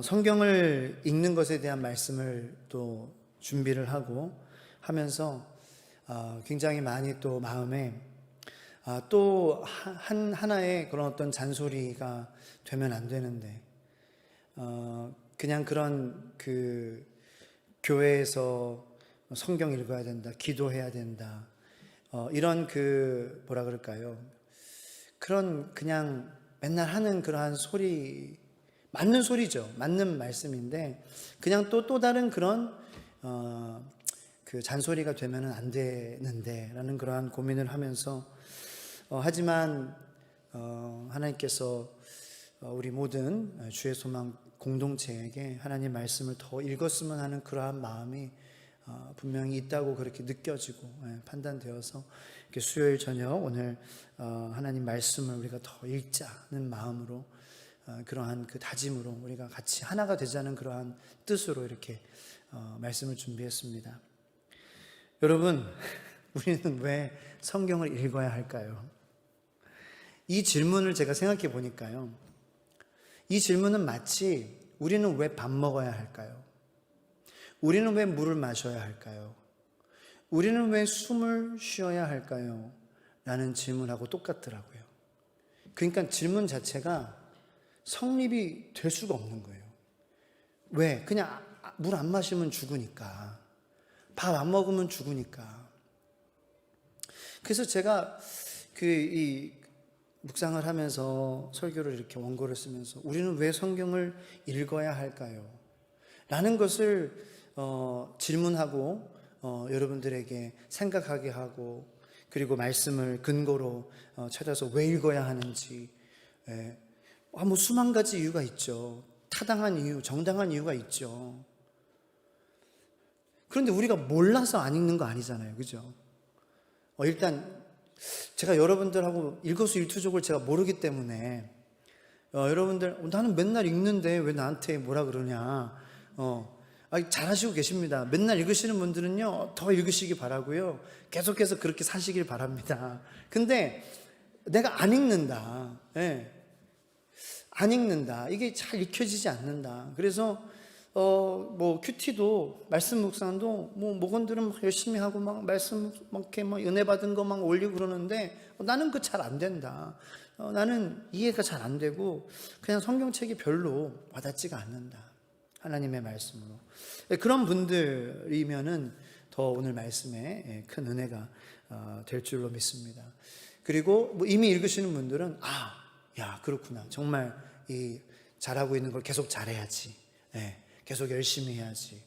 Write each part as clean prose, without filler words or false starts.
성경을 읽는 것에 대한 말씀을 또 준비를 하고 하면서 굉장히 많이 또 마음에 또 하나의 그런 어떤 잔소리가 되면 안 되는데 그냥 그런 그 교회에서 성경 읽어야 된다, 기도해야 된다, 이런 그 뭐라 그럴까요? 그런 그냥 맨날 하는 그러한 소리, 맞는 소리죠. 맞는 말씀인데 그냥 또 다른 그런 그 잔소리가 되면은 안 되는데라는 그러한 고민을 하면서 하지만 하나님께서 우리 모든 주의 소망 공동체에게 하나님 말씀을 더 읽었으면 하는 그러한 마음이 분명히 있다고 그렇게 느껴지고 판단되어서 이렇게 수요일 저녁 오늘 하나님 말씀을 우리가 더 읽자는 마음으로 그러한 그 다짐으로 우리가 같이 하나가 되자는 그러한 뜻으로 이렇게 말씀을 준비했습니다. 여러분, 우리는 왜 성경을 읽어야 할까요? 이 질문을 제가 생각해 보니까요, 이 질문은 마치 우리는 왜 밥 먹어야 할까요? 우리는 왜 물을 마셔야 할까요? 우리는 왜 숨을 쉬어야 할까요? 라는 질문하고 똑같더라고요. 그러니까 질문 자체가 성립이 될 수가 없는 거예요. 왜? 그냥 물 안 마시면 죽으니까, 밥 안 먹으면 죽으니까. 그래서 제가 이 묵상을 하면서 설교를 이렇게 원고를 쓰면서 우리는 왜 성경을 읽어야 할까요? 라는 것을 질문하고 여러분들에게 생각하게 하고, 그리고 말씀을 근거로 찾아서 왜 읽어야 하는지, 뭐 수만 가지 이유가 있죠. 타당한 이유, 정당한 이유가 있죠. 그런데 우리가 몰라서 안 읽는 거 아니잖아요, 그죠? 일단 제가 여러분들하고 일거수일투족을 제가 모르기 때문에 여러분들 나는 맨날 읽는데 왜 나한테 뭐라 그러냐, 잘하시고 계십니다. 맨날 읽으시는 분들은요 더 읽으시기 바라고요, 계속해서 그렇게 사시길 바랍니다. 근데 내가 안 읽는다, 안 읽는다, 이게 잘 읽혀지지 않는다. 그래서 뭐 큐티도 말씀 묵상도 뭐 목원들은 막 열심히 하고 막 말씀 막 이렇게 막 은혜 받은 거 막 올리고 그러는데 나는 그 잘 안 된다. 나는 이해가 잘 안 되고 그냥 성경책이 별로 와닿지가 않는다, 하나님의 말씀으로. 그런 분들이면은 더 오늘 말씀에 큰 은혜가 될 줄로 믿습니다. 그리고 뭐 이미 읽으시는 분들은 야 그렇구나, 정말 이 잘하고 있는 걸 계속 잘해야지, 계속 열심히 해야지,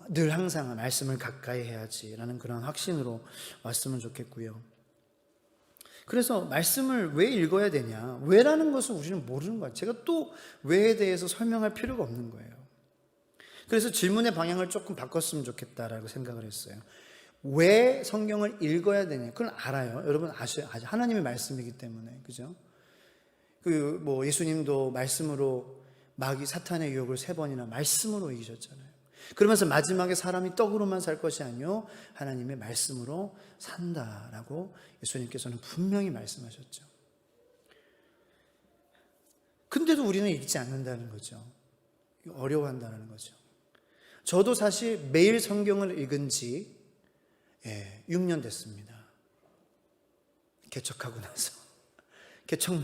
늘 항상 말씀을 가까이 해야지 라는 그런 확신으로 왔으면 좋겠고요. 그래서 말씀을 왜 읽어야 되냐, 왜라는 것을 우리는 모르는 거예요. 제가 또 왜에 대해서 설명할 필요가 없는 거예요. 그래서 질문의 방향을 조금 바꿨으면 좋겠다라고 생각을 했어요. 왜 성경을 읽어야 되냐, 그건 알아요. 여러분 아셔요. 하나님의 말씀이기 때문에, 그죠? 뭐 예수님도 말씀으로 마귀 사탄의 유혹을 3번이나 말씀으로 이기셨잖아요. 그러면서 마지막에 사람이 떡으로만 살 것이 아니요 하나님의 말씀으로 산다라고 예수님께서는 분명히 말씀하셨죠. 근데도 우리는 읽지 않는다는 거죠. 어려워한다는 거죠. 저도 사실 매일 성경을 읽은 지 6년 됐습니다. 개척하고 나서, 개척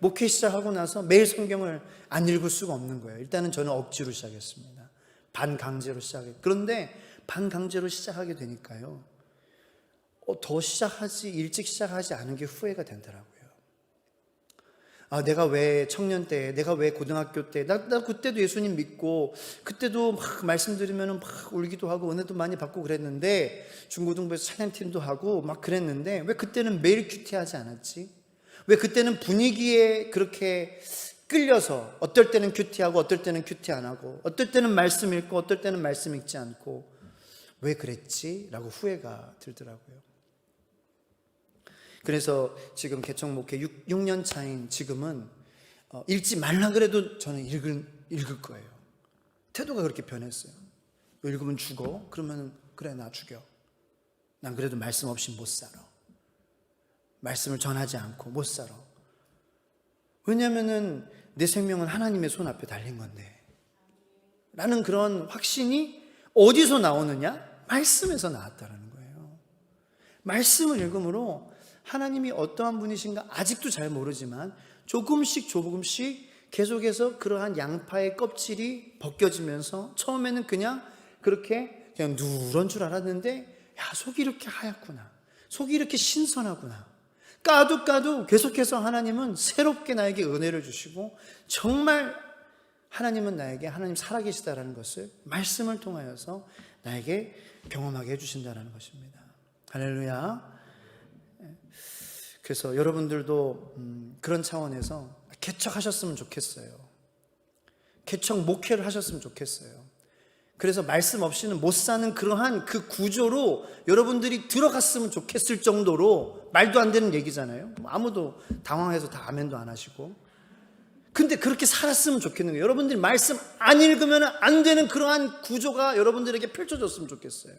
목회 시작하고 나서 매일 성경을 안 읽을 수가 없는 거예요. 일단은 저는 억지로 시작했습니다. 반강제로 시작했어요. 그런데 반강제로 시작하게 되니까요, 더 일찍 시작하지 않은 게 후회가 되더라고요. 내가 왜 청년 때, 내가 왜 고등학교 때, 나 그때도 예수님 믿고 그때도 막 말씀 들으면 막 울기도 하고 은혜도 많이 받고 그랬는데, 중고등부에서 찬양팀도 하고 막 그랬는데 왜 그때는 매일 큐티하지 않았지? 왜 그때는 분위기에 그렇게 끌려서 어떨 때는 큐티하고 어떨 때는 큐티 안 하고 어떨 때는 말씀 읽고 어떨 때는 말씀 읽지 않고 왜 그랬지? 라고 후회가 들더라고요. 그래서 지금 개척 목회 6년 차인 지금은 읽지 말라 그래도 저는 읽을 거예요. 태도가 그렇게 변했어요. 읽으면 죽어? 그러면 그래, 나 죽여. 난 그래도 말씀 없이 못 살아. 말씀을 전하지 않고 못 살아. 왜냐하면은 내 생명은 하나님의 손 앞에 달린 건데, 라는 그런 확신이 어디서 나오느냐? 말씀에서 나왔다라는 거예요. 말씀을 읽음으로 하나님이 어떠한 분이신가 아직도 잘 모르지만 조금씩 계속해서 그러한 양파의 껍질이 벗겨지면서 처음에는 그냥 누런 줄 알았는데, 야, 속이 이렇게 하얗구나, 속이 이렇게 신선하구나, 까도 계속해서 하나님은 새롭게 나에게 은혜를 주시고, 정말 하나님은 나에게 하나님 살아계시다라는 것을 말씀을 통하여서 나에게 경험하게 해주신다는 것입니다. 할렐루야. 그래서 여러분들도 그런 차원에서 개척하셨으면 좋겠어요. 개척 목회를 하셨으면 좋겠어요. 그래서 말씀 없이는 못 사는 그러한 그 구조로 여러분들이 들어갔으면 좋겠을 정도로, 말도 안 되는 얘기잖아요. 아무도 당황해서 다 아멘도 안 하시고. 근데 그렇게 살았으면 좋겠는 거예요. 여러분들이 말씀 안 읽으면 안 되는 그러한 구조가 여러분들에게 펼쳐졌으면 좋겠어요.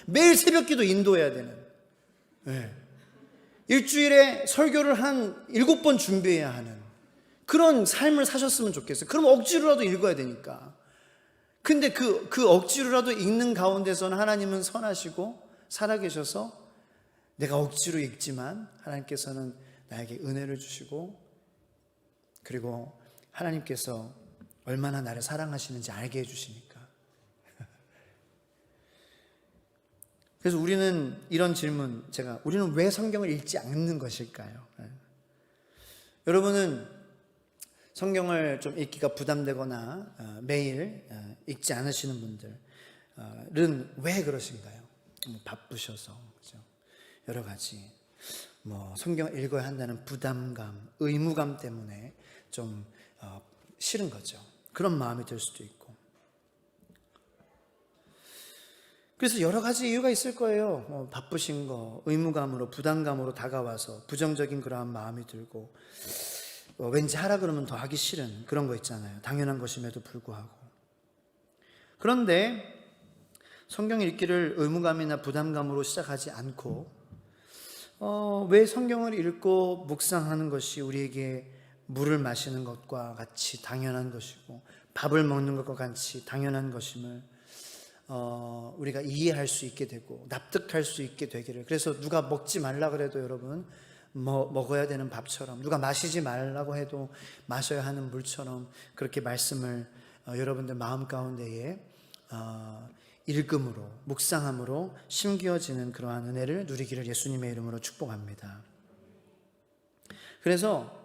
매일 새벽기도 인도해야 되는, 일주일에 설교를 한 7번 준비해야 하는 그런 삶을 사셨으면 좋겠어요. 그럼 억지로라도 읽어야 되니까. 근데 그 억지로라도 읽는 가운데서는 하나님은 선하시고 살아계셔서, 내가 억지로 읽지만 하나님께서는 나에게 은혜를 주시고, 그리고 하나님께서 얼마나 나를 사랑하시는지 알게 해주시니까. 그래서 우리는 이런 질문, 우리는 왜 성경을 읽지 않는 것일까요? 여러분은 성경을 좀 읽기가 부담되거나 매일 읽지 않으시는 분들은 왜 그러신가요? 바쁘셔서, 그렇죠? 여러 가지 성경을 읽어야 한다는 부담감, 의무감 때문에 좀 싫은 거죠. 그런 마음이 들 수도 있고. 그래서 여러 가지 이유가 있을 거예요. 바쁘신 거, 의무감으로, 부담감으로 다가와서 부정적인 그러한 마음이 들고, 왠지 하라 그러면 더 하기 싫은 그런 거 있잖아요. 당연한 것임에도 불구하고. 그런데 성경 읽기를 의무감이나 부담감으로 시작하지 않고, 왜 성경을 읽고 묵상하는 것이 우리에게 물을 마시는 것과 같이 당연한 것이고, 밥을 먹는 것과 같이 당연한 것임을 우리가 이해할 수 있게 되고 납득할 수 있게 되기를. 그래서 누가 먹지 말라 그래도 여러분 먹어야 되는 밥처럼, 누가 마시지 말라고 해도 마셔야 하는 물처럼, 그렇게 말씀을 여러분들 마음 가운데에 읽음으로, 묵상함으로 심기어지는 그러한 은혜를 누리기를 예수님의 이름으로 축복합니다. 그래서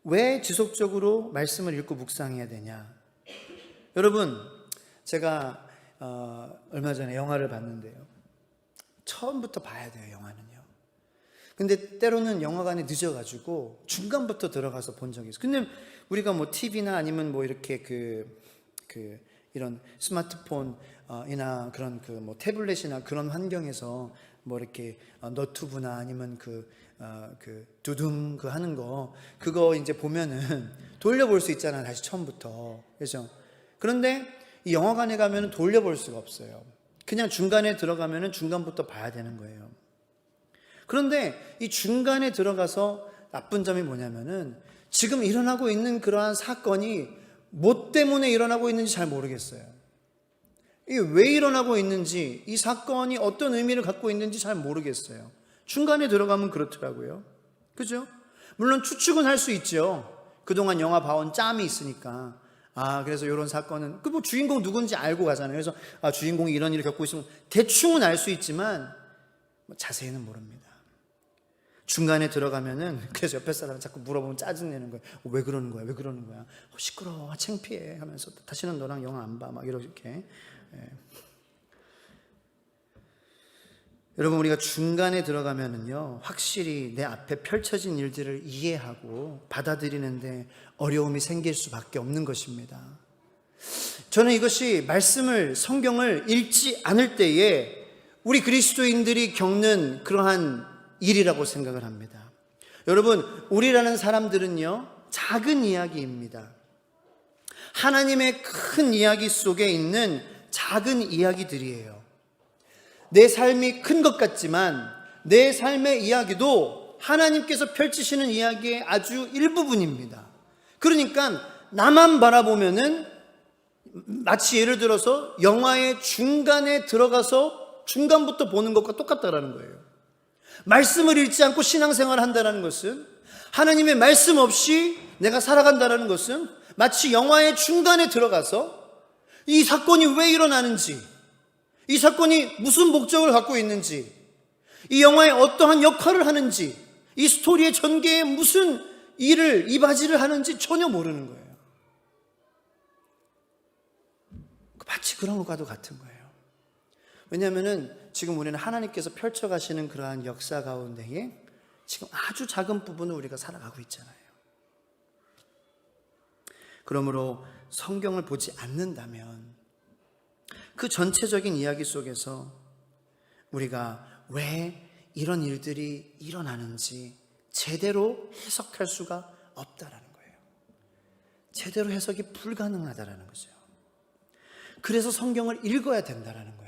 왜 지속적으로 말씀을 읽고 묵상해야 되냐? 여러분, 제가 얼마 전에 영화를 봤는데요, 처음부터 봐야 돼요, 영화는요. 근데 때로는 영화관에 늦어가지고 중간부터 들어가서 본 적이 있어요. 근데 우리가 TV나 아니면 이렇게 이런 스마트폰이나 그런 태블릿이나 그런 환경에서 이렇게 너튜브나 아니면 두둥 하는 거, 그거 이제 보면은 돌려볼 수 있잖아요, 다시 처음부터. 그죠? 그런데 이 영화관에 가면은 돌려볼 수가 없어요. 그냥 중간에 들어가면은 중간부터 봐야 되는 거예요. 그런데 이 중간에 들어가서 나쁜 점이 뭐냐면은, 지금 일어나고 있는 그러한 사건이 뭐 때문에 일어나고 있는지 잘 모르겠어요. 이게 왜 일어나고 있는지, 이 사건이 어떤 의미를 갖고 있는지 잘 모르겠어요. 중간에 들어가면 그렇더라고요. 그죠? 물론 추측은 할 수 있죠. 그동안 영화 봐온 짬이 있으니까. 그래서 이런 사건은 주인공 누군지 알고 가잖아요. 그래서 주인공이 이런 일을 겪고 있으면 대충은 알 수 있지만 자세히는 모릅니다. 중간에 들어가면은, 그래서 옆에 사람 자꾸 물어보면 짜증내는 거예요. 왜 그러는 거야? 왜 그러는 거야? 시끄러워, 창피해 하면서, 다시는 너랑 영화 안 봐, 막 이렇게. 여러분, 우리가 중간에 들어가면은요, 확실히 내 앞에 펼쳐진 일들을 이해하고 받아들이는데 어려움이 생길 수밖에 없는 것입니다. 저는 이것이 성경을 읽지 않을 때에 우리 그리스도인들이 겪는 그러한 일이라고 생각을 합니다. 여러분, 우리라는 사람들은요, 작은 이야기입니다. 하나님의 큰 이야기 속에 있는 작은 이야기들이에요. 내 삶이 큰 것 같지만 내 삶의 이야기도 하나님께서 펼치시는 이야기의 아주 일부분입니다. 그러니까 나만 바라보면은 마치 예를 들어서 영화의 중간에 들어가서 중간부터 보는 것과 똑같다라는 거예요. 말씀을 읽지 않고 신앙생활을 한다는 것은, 하나님의 말씀 없이 내가 살아간다는 것은 마치 영화의 중간에 들어가서 이 사건이 왜 일어나는지, 이 사건이 무슨 목적을 갖고 있는지, 이 영화에 어떠한 역할을 하는지, 이 스토리의 전개에 무슨 일을 이바지를 하는지 전혀 모르는 거예요. 마치 그런 것과도 같은 거예요. 왜냐하면 지금 우리는 하나님께서 펼쳐가시는 그러한 역사 가운데에 지금 아주 작은 부분을 우리가 살아가고 있잖아요. 그러므로 성경을 보지 않는다면 그 전체적인 이야기 속에서 우리가 왜 이런 일들이 일어나는지 제대로 해석할 수가 없다라는 거예요. 제대로 해석이 불가능하다라는 거죠. 그래서 성경을 읽어야 된다라는 거예요.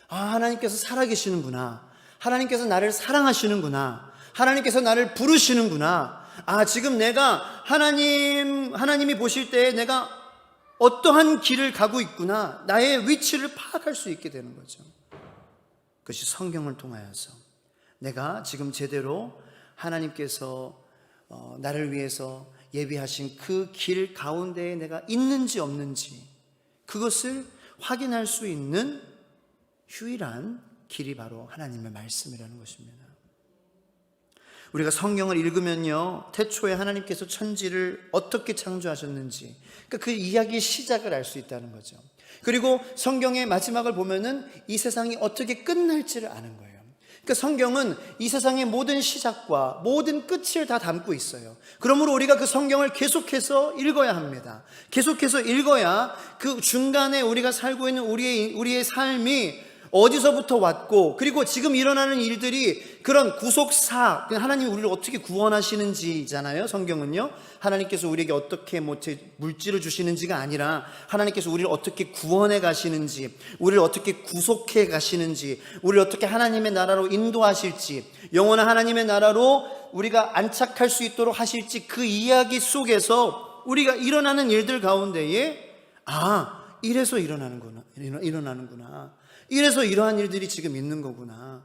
아, 하나님께서 살아계시는구나. 하나님께서 나를 사랑하시는구나. 하나님께서 나를 부르시는구나. 아, 지금 내가 하나님이 보실 때 내가 어떠한 길을 가고 있구나. 나의 위치를 파악할 수 있게 되는 거죠. 그것이 성경을 통하여서 내가 지금 제대로 하나님께서 나를 위해서 예비하신 그 길 가운데에 내가 있는지 없는지, 그것을 확인할 수 있는 유일한 길이 바로 하나님의 말씀이라는 것입니다. 우리가 성경을 읽으면요, 태초에 하나님께서 천지를 어떻게 창조하셨는지, 그러니까 그 이야기의 시작을 알 수 있다는 거죠. 그리고 성경의 마지막을 보면은 이 세상이 어떻게 끝날지를 아는 거예요. 그러니까 성경은 이 세상의 모든 시작과 모든 끝을 다 담고 있어요. 그러므로 우리가 그 성경을 계속해서 읽어야 합니다. 계속해서 읽어야 그 중간에 우리가 살고 있는 우리의 삶이 어디서부터 왔고, 그리고 지금 일어나는 일들이 그런 구속사, 하나님이 우리를 어떻게 구원하시는지잖아요. 성경은요, 하나님께서 우리에게 어떻게 물질을 주시는지가 아니라 하나님께서 우리를 어떻게 구원해 가시는지, 우리를 어떻게 구속해 가시는지, 우리를 어떻게 하나님의 나라로 인도하실지, 영원한 하나님의 나라로 우리가 안착할 수 있도록 하실지, 그 이야기 속에서 우리가 일어나는 일들 가운데에 이래서 일어나는구나. 이래서 이러한 일들이 지금 있는 거구나.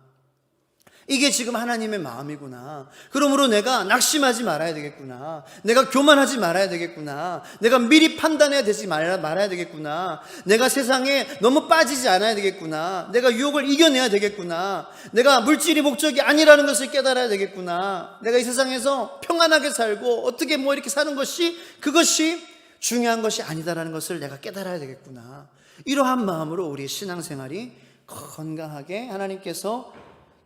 이게 지금 하나님의 마음이구나. 그러므로 내가 낙심하지 말아야 되겠구나. 내가 교만하지 말아야 되겠구나. 내가 미리 판단해야 되지 말아야 되겠구나. 내가 세상에 너무 빠지지 않아야 되겠구나. 내가 유혹을 이겨내야 되겠구나. 내가 물질이 목적이 아니라는 것을 깨달아야 되겠구나. 내가 이 세상에서 평안하게 살고 어떻게 이렇게 사는 것이, 그것이 중요한 것이 아니다라는 것을 내가 깨달아야 되겠구나. 이러한 마음으로 우리의 신앙생활이 건강하게 하나님께서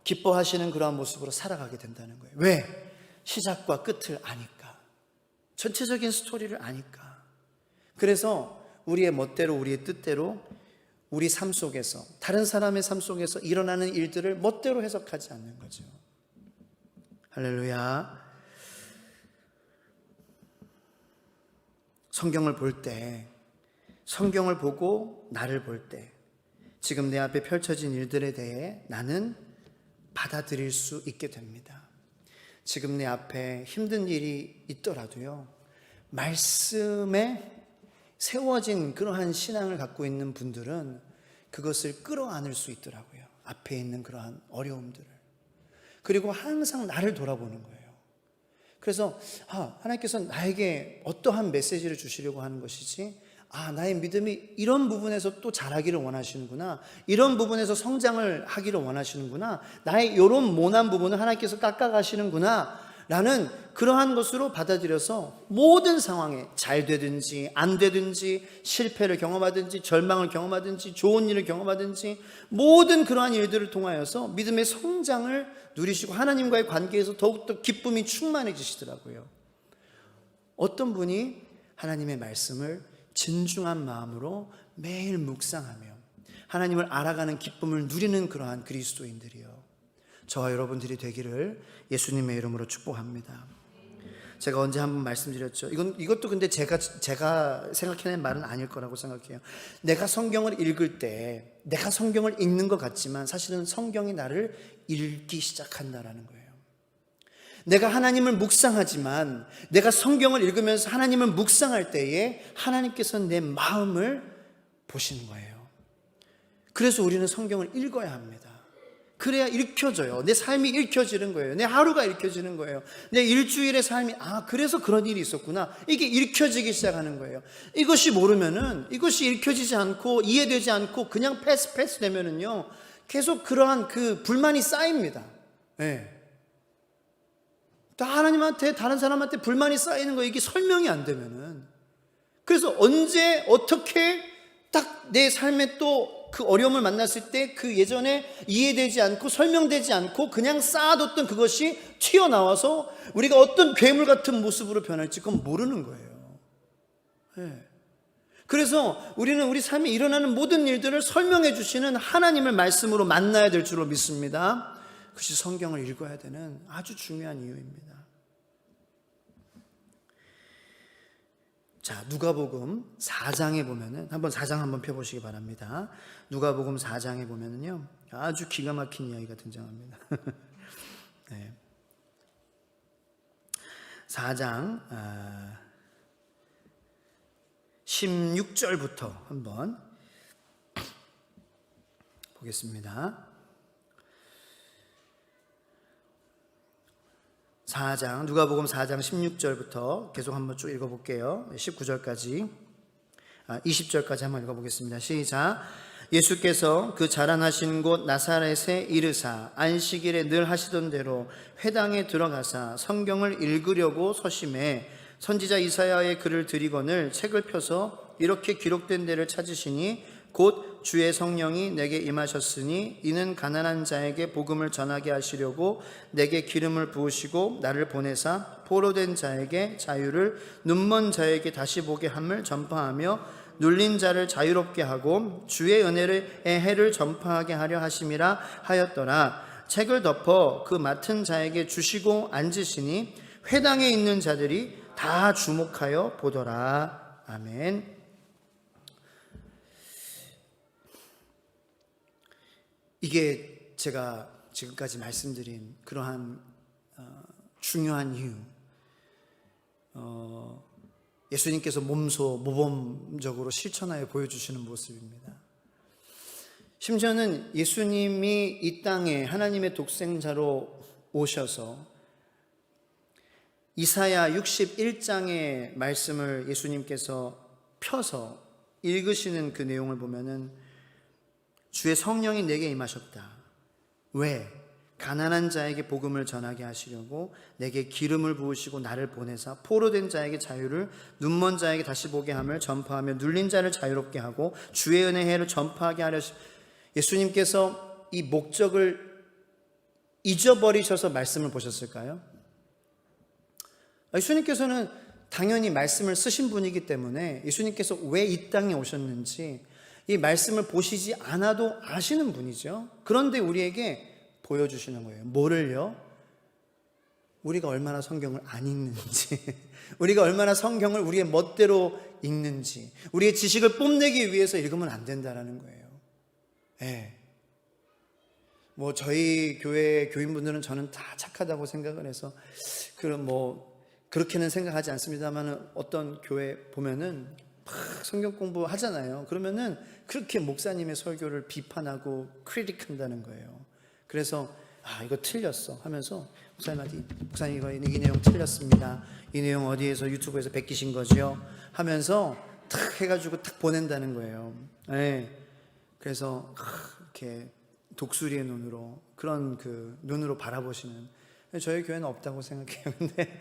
기뻐하시는 그러한 모습으로 살아가게 된다는 거예요. 왜? 시작과 끝을 아니까. 전체적인 스토리를 아니까. 그래서 우리의 멋대로, 우리의 뜻대로 우리 삶 속에서, 다른 사람의 삶 속에서 일어나는 일들을 멋대로 해석하지 않는 거죠. 할렐루야. 성경을 볼 때, 성경을 보고 나를 볼 때, 지금 내 앞에 펼쳐진 일들에 대해 나는 받아들일 수 있게 됩니다. 지금 내 앞에 힘든 일이 있더라도요, 말씀에 세워진 그러한 신앙을 갖고 있는 분들은 그것을 끌어안을 수 있더라고요. 앞에 있는 그러한 어려움들을. 그리고 항상 나를 돌아보는 거예요. 그래서 하나님께서 나에게 어떠한 메시지를 주시려고 하는 것이지, 나의 믿음이 이런 부분에서 또 자라기를 원하시는구나, 이런 부분에서 성장을 하기를 원하시는구나, 나의 이런 모난 부분을 하나님께서 깎아가시는구나 라는 그러한 것으로 받아들여서 모든 상황에 잘 되든지 안 되든지, 실패를 경험하든지 절망을 경험하든지 좋은 일을 경험하든지, 모든 그러한 일들을 통하여서 믿음의 성장을 누리시고 하나님과의 관계에서 더욱더 기쁨이 충만해지시더라고요. 어떤 분이 하나님의 말씀을 진중한 마음으로 매일 묵상하며 하나님을 알아가는 기쁨을 누리는 그러한 그리스도인들이요, 저와 여러분들이 되기를 예수님의 이름으로 축복합니다. 제가 언제 한번 말씀드렸죠. 이것도 근데 제가 생각해낸 말은 아닐 거라고 생각해요. 내가 성경을 읽을 때 내가 성경을 읽는 것 같지만 사실은 성경이 나를 읽기 시작한다라는 거예요. 내가 하나님을 묵상하지만, 내가 성경을 읽으면서 하나님을 묵상할 때에 하나님께서 내 마음을 보시는 거예요. 그래서 우리는 성경을 읽어야 합니다. 그래야 읽혀져요. 내 삶이 읽혀지는 거예요. 내 하루가 읽혀지는 거예요. 내 일주일의 삶이, 그래서 그런 일이 있었구나, 이게 읽혀지기 시작하는 거예요. 이것이 모르면은, 이것이 읽혀지지 않고 이해되지 않고 그냥 패스 되면은요, 계속 그러한 그 불만이 쌓입니다. 네. 다 하나님한테, 다른 사람한테 불만이 쌓이는 거, 이게 설명이 안 되면은. 그래서 언제 어떻게 딱 내 삶에 또 그 어려움을 만났을 때 그 예전에 이해되지 않고 설명되지 않고 그냥 쌓아뒀던 그것이 튀어나와서 우리가 어떤 괴물 같은 모습으로 변할지 그건 모르는 거예요. 네. 그래서 우리는 우리 삶에 일어나는 모든 일들을 설명해 주시는 하나님을 말씀으로 만나야 될 줄로 믿습니다. 그것이 성경을 읽어야 되는 아주 중요한 이유입니다. 자, 누가복음 4장에 보면은, 한번 4장 한번 펴보시기 바랍니다. 누가복음 4장에 보면은요, 아주 기가 막힌 이야기가 등장합니다. 네. 4장 16절부터 한번 보겠습니다. 4장, 누가복음 4장 16절부터 계속 한번 쭉 읽어볼게요. 19절까지, 20절까지 한번 읽어보겠습니다. 시작. 예수께서 그 자라나신 곳 나사렛에 이르사 안식일에 늘 하시던 대로 회당에 들어가사 성경을 읽으려고 서심해 선지자 이사야의 글을 들이거늘 책을 펴서 이렇게 기록된 데를 찾으시니 곧 주의 성령이 내게 임하셨으니 이는 가난한 자에게 복음을 전하게 하시려고 내게 기름을 부으시고 나를 보내사 포로된 자에게 자유를, 눈먼 자에게 다시 보게 함을 전파하며 눌린 자를 자유롭게 하고 주의 은혜의 해를 전파하게 하려 하심이라 하였더라. 책을 덮어 그 맡은 자에게 주시고 앉으시니 회당에 있는 자들이 다 주목하여 보더라. 아멘. 이게 제가 지금까지 말씀드린 그러한 중요한 이유, 예수님께서 모범적으로 실천하여 보여주시는 모습입니다. 심지어는 예수님이 이 땅에 하나님의 독생자로 오셔서 이사야 61장의 말씀을 예수님께서 펴서 읽으시는 그 내용을 보면은 주의 성령이 내게 임하셨다. 왜? 가난한 자에게 복음을 전하게 하시려고 내게 기름을 부으시고 나를 보내사 포로된 자에게 자유를, 눈먼 자에게 다시 보게 함을 전파하며 눌린 자를 자유롭게 하고 주의 은혜의 해를 전파하게 하려. 예수님께서 이 목적을 잊어버리셔서 말씀을 보셨을까요? 예수님께서는 당연히 말씀을 쓰신 분이기 때문에 예수님께서 왜 이 땅에 오셨는지 이 말씀을 보시지 않아도 아시는 분이죠. 그런데 우리에게 보여주시는 거예요. 뭐를요? 우리가 얼마나 성경을 안 읽는지, 우리가 얼마나 성경을 우리의 멋대로 읽는지, 우리의 지식을 뽐내기 위해서 읽으면 안 된다라는 거예요. 네. 뭐 저희 교회 교인분들은 저는 다 착하다고 생각을 해서 그렇게는 생각하지 않습니다만 어떤 교회 보면은 막 성경 공부 하잖아요. 그러면은 그렇게 목사님의 설교를 비판하고 크리틱한다는 거예요. 그래서 이거 틀렸어 하면서 목사님 이거 이 내용 틀렸습니다. 이 내용 어디에서 유튜브에서 베끼신 거죠? 하면서 탁 해가지고 탁 보낸다는 거예요. 네. 그래서 이렇게 독수리의 눈으로, 그런 그 눈으로 바라보시는, 저희 교회는 없다고 생각해요. 근데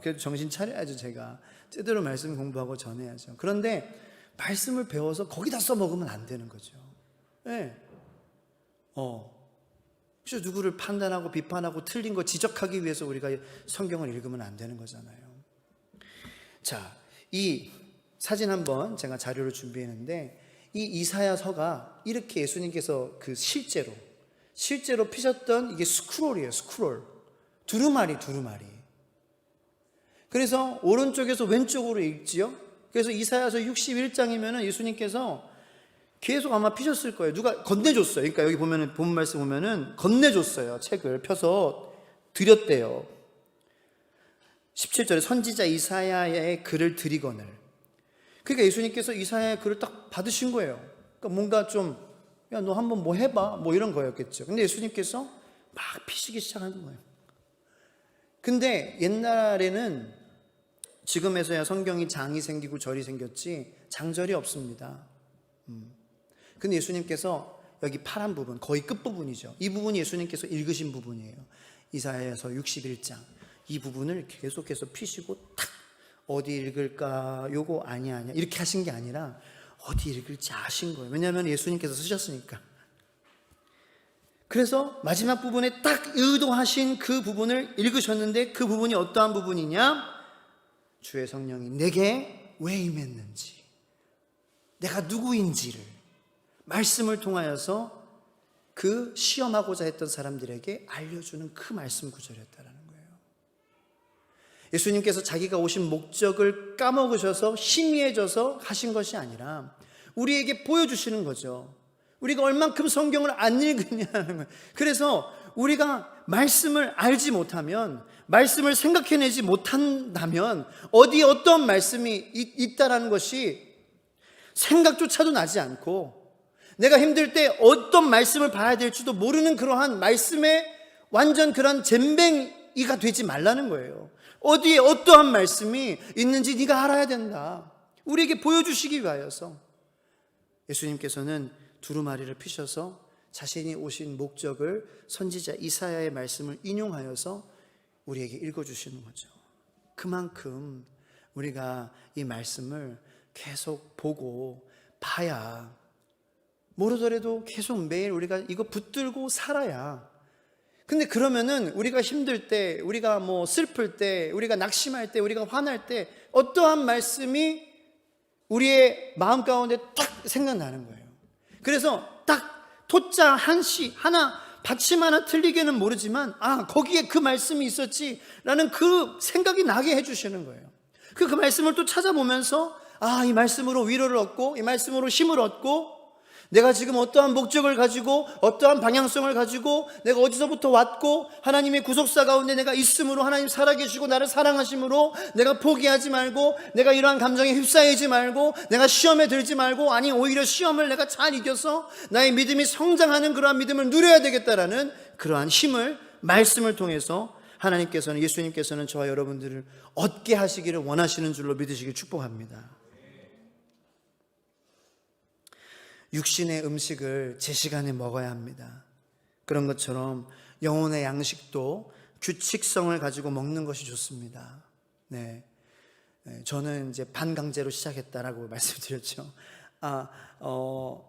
그래도 정신 차려야죠. 제가 제대로 말씀 공부하고 전해야죠. 그런데 말씀을 배워서 거기다 써먹으면 안 되는 거죠. 네. 그래서 누구를 판단하고 비판하고 틀린 거 지적하기 위해서 우리가 성경을 읽으면 안 되는 거잖아요. 자, 이 사진 한번 제가 자료를 준비했는데, 이 이사야서가 이렇게 예수님께서 그 실제로 피셨던 이게 스크롤이에요. 스크롤. 두루마리. 그래서 오른쪽에서 왼쪽으로 읽지요. 그래서 이사야서 61장이면은 예수님께서 계속 아마 피셨을 거예요. 누가 건네줬어요. 그러니까 여기 보면은 본 말씀 보면은 건네줬어요. 책을 펴서 드렸대요. 17절에 선지자 이사야의 글을 드리거늘. 그러니까 예수님께서 이사야의 글을 딱 받으신 거예요. 그러니까 뭔가 좀, 야, 너 한번 뭐 해봐, 뭐 이런 거였겠죠. 근데 예수님께서 막 피시기 시작하는 거예요. 근데 옛날에는 지금에서야 성경이 장이 생기고 절이 생겼지 장절이 없습니다. 근데 예수님께서 여기 파란 부분, 거의 끝부분이죠. 이 부분이 예수님께서 읽으신 부분이에요. 이사야서 61장. 이 부분을 계속해서 피시고 탁 어디 읽을까, 요거 아니야 이렇게 하신 게 아니라 어디 읽을지 아신 거예요. 왜냐하면 예수님께서 쓰셨으니까. 그래서 마지막 부분에 딱 의도하신 그 부분을 읽으셨는데, 그 부분이 어떠한 부분이냐? 주의 성령이 내게 왜 임했는지, 내가 누구인지를 말씀을 통하여서 그 시험하고자 했던 사람들에게 알려주는 그 말씀 구절이었다라는 거예요. 예수님께서 자기가 오신 목적을 까먹으셔서 희미해져서 하신 것이 아니라 우리에게 보여주시는 거죠. 우리가 얼만큼 성경을 안 읽느냐는 거예요. 그래서 우리가 말씀을 알지 못하면, 말씀을 생각해내지 못한다면 어디에 어떤 말씀이 있다라는 것이 생각조차도 나지 않고, 내가 힘들 때 어떤 말씀을 봐야 될지도 모르는 그러한 말씀에 완전 그런 젬뱅이가 되지 말라는 거예요. 어디에 어떠한 말씀이 있는지 네가 알아야 된다. 우리에게 보여주시기 위하여서 예수님께서는 두루마리를 피셔서 자신이 오신 목적을 선지자 이사야의 말씀을 인용하여서 우리에게 읽어주시는 거죠. 그만큼 우리가 이 말씀을 계속 보고 봐야, 모르더라도 계속 매일 우리가 이거 붙들고 살아야. 근데 그러면은 우리가 힘들 때, 우리가 뭐 슬플 때, 우리가 낙심할 때, 우리가 화날 때 어떠한 말씀이 우리의 마음 가운데 딱 생각나는 거예요. 그래서 딱 토자 하나, 받침 하나 틀리게는 모르지만, 아, 거기에 그 말씀이 있었지 라는 그 생각이 나게 해주시는 거예요. 그 말씀을 또 찾아보면서, 아, 이 말씀으로 위로를 얻고, 이 말씀으로 힘을 얻고, 내가 지금 어떠한 목적을 가지고, 어떠한 방향성을 가지고, 내가 어디서부터 왔고, 하나님의 구속사 가운데 내가 있음으로, 하나님 살아계시고 나를 사랑하심으로 내가 포기하지 말고, 내가 이러한 감정에 휩싸이지 말고, 내가 시험에 들지 말고, 아니 오히려 시험을 내가 잘 이겨서 나의 믿음이 성장하는 그러한 믿음을 누려야 되겠다라는 그러한 힘을 말씀을 통해서 하나님께서는, 예수님께서는 저와 여러분들을 얻게 하시기를 원하시는 줄로 믿으시길 축복합니다. 육신의 음식을 제 시간에 먹어야 합니다. 그런 것처럼 영혼의 양식도 규칙성을 가지고 먹는 것이 좋습니다. 네, 저는 이제 반강제로 시작했다라고 말씀드렸죠.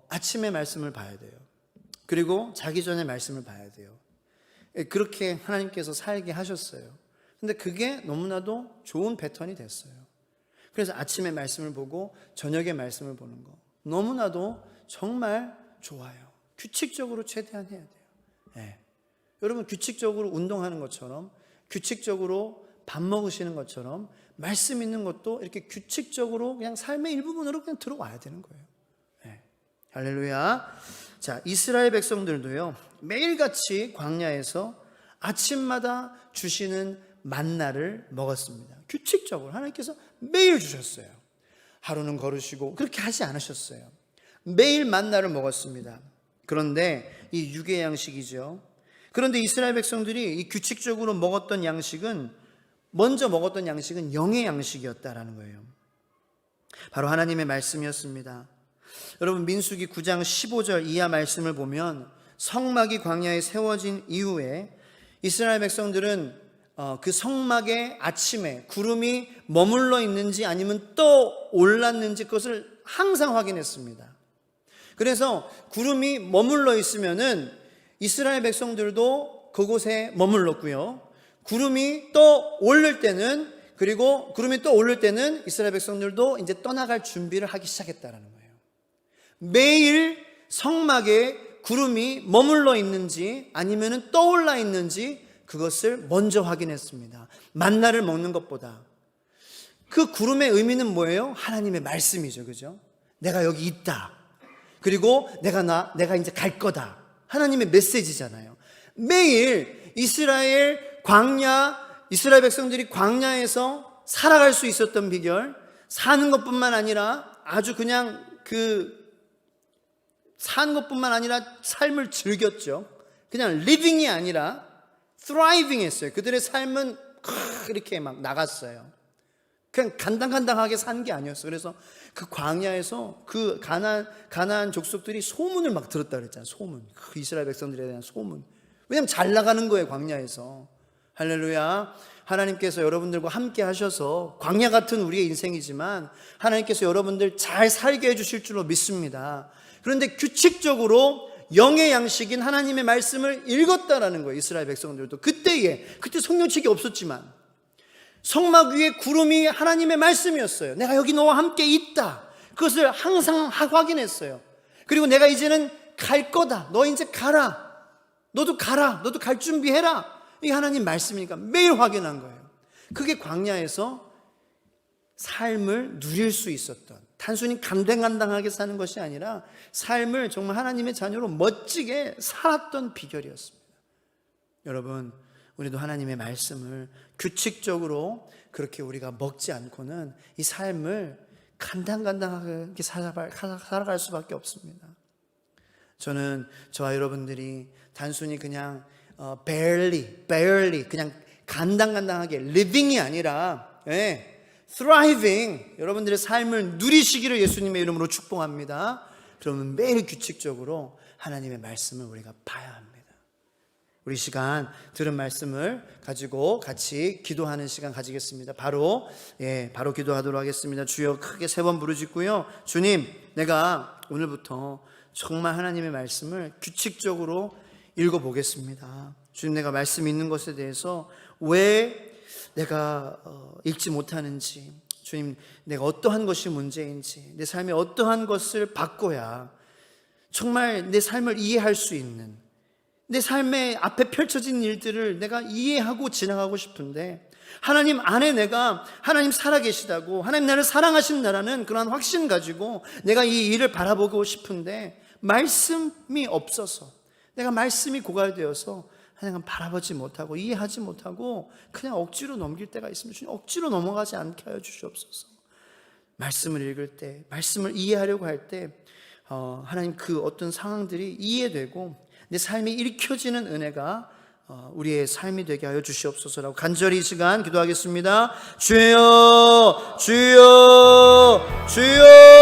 아침에 말씀을 봐야 돼요. 그리고 자기 전에 말씀을 봐야 돼요. 그렇게 하나님께서 살게 하셨어요. 근데 그게 너무나도 좋은 패턴이 됐어요. 그래서 아침에 말씀을 보고 저녁에 말씀을 보는 거 너무나도 정말 좋아요. 규칙적으로 최대한 해야 돼요. 네. 여러분, 규칙적으로 운동하는 것처럼, 규칙적으로 밥 먹으시는 것처럼 말씀 있는 것도 이렇게 규칙적으로 그냥 삶의 일부분으로 그냥 들어와야 되는 거예요. 네. 할렐루야. 자, 이스라엘 백성들도요, 매일같이 광야에서 아침마다 주시는 만나를 먹었습니다. 규칙적으로 하나님께서 매일 주셨어요. 하루는 거르시고 그렇게 하지 않으셨어요. 매일 만나를 먹었습니다. 그런데 이 육의 양식이죠. 그런데 이스라엘 백성들이 이 규칙적으로 먹었던 양식은, 먼저 먹었던 양식은 영의 양식이었다라는 거예요. 바로 하나님의 말씀이었습니다. 여러분, 민수기 9장 15절 이하 말씀을 보면 성막이 광야에 세워진 이후에 이스라엘 백성들은 그 성막의 아침에 구름이 머물러 있는지 아니면 떠 올랐는지 그것을 항상 확인했습니다. 그래서 구름이 머물러 있으면은 이스라엘 백성들도 그곳에 머물렀고요. 구름이 떠 오를 때는, 그리고 구름이 떠 오를 때는 이스라엘 백성들도 이제 떠나갈 준비를 하기 시작했다라는 거예요. 매일 성막에 구름이 머물러 있는지 아니면은 떠올라 있는지 그것을 먼저 확인했습니다. 만나를 먹는 것보다. 그 구름의 의미는 뭐예요? 하나님의 말씀이죠. 그죠? 내가 여기 있다. 그리고 내가 이제 갈 거다. 하나님의 메시지잖아요. 매일 이스라엘 광야 이스라엘 백성들이 광야에서 살아갈 수 있었던 비결, 사는 것뿐만 아니라 아주 그냥 사는 것뿐만 아니라 삶을 즐겼죠. 그냥 리빙이 아니라 thriving 했어요. 그들의 삶은 이렇게 막 나갔어요. 그냥 간당간당하게 산 게 아니었어요. 그래서 그 광야에서 그 가나안 족속들이 소문을 막 들었다 그랬잖아요. 소문. 그 이스라엘 백성들에 대한 소문. 왜냐면 잘 나가는 거예요, 광야에서. 할렐루야. 하나님께서 여러분들과 함께 하셔서 광야 같은 우리의 인생이지만 하나님께서 여러분들 잘 살게 해주실 줄로 믿습니다. 그런데 규칙적으로 영의 양식인 하나님의 말씀을 읽었다라는 거예요. 이스라엘 백성들도 그때 성령책이 없었지만 성막 위에 구름이 하나님의 말씀이었어요. 내가 여기 너와 함께 있다. 그것을 항상 확인했어요. 그리고 내가 이제는 갈 거다. 너 이제 가라. 너도 가라. 너도 갈 준비해라. 이게 하나님 말씀이니까 매일 확인한 거예요. 그게 광야에서 삶을 누릴 수 있었던, 단순히 간당간당하게 사는 것이 아니라 삶을 정말 하나님의 자녀로 멋지게 살았던 비결이었습니다. 여러분, 우리도 하나님의 말씀을 규칙적으로 그렇게 우리가 먹지 않고는 이 삶을 간당간당하게 살아갈 수밖에 없습니다. 저는 저와 여러분들이 단순히 그냥 barely 그냥 간당간당하게 living이 아니라 thriving, 여러분들의 삶을 누리시기를 예수님의 이름으로 축복합니다. 그러면 매일 규칙적으로 하나님의 말씀을 우리가 봐야 합니다. 우리 시간 들은 말씀을 가지고 같이 기도하는 시간 가지겠습니다. 바로 기도하도록 하겠습니다. 주여, 크게 3번 부르짖고요. 주님, 내가 오늘부터 정말 하나님의 말씀을 규칙적으로 읽어보겠습니다. 주님, 내가 말씀 읽는 것에 대해서 왜 내가 읽지 못하는지, 주님, 내가 어떠한 것이 문제인지, 내 삶에 어떠한 것을 바꿔야 정말 내 삶을 이해할 수 있는, 내 삶의 앞에 펼쳐진 일들을 내가 이해하고 지나가고 싶은데, 하나님 안에 내가 하나님 살아계시다고, 하나님 나를 사랑하신다라는 그런 확신 가지고 내가 이 일을 바라보고 싶은데 말씀이 없어서, 내가 말씀이 고갈되어서 하나님 바라보지 못하고 이해하지 못하고 그냥 억지로 넘길 때가 있습니다. 주님, 억지로 넘어가지 않게 하여 주시옵소서. 말씀을 읽을 때, 말씀을 이해하려고 할 때 하나님 그 어떤 상황들이 이해되고 내 삶이 읽혀지는 은혜가 우리의 삶이 되게 하여 주시옵소서라고 간절히 이 시간 기도하겠습니다. 주여, 주여, 주여.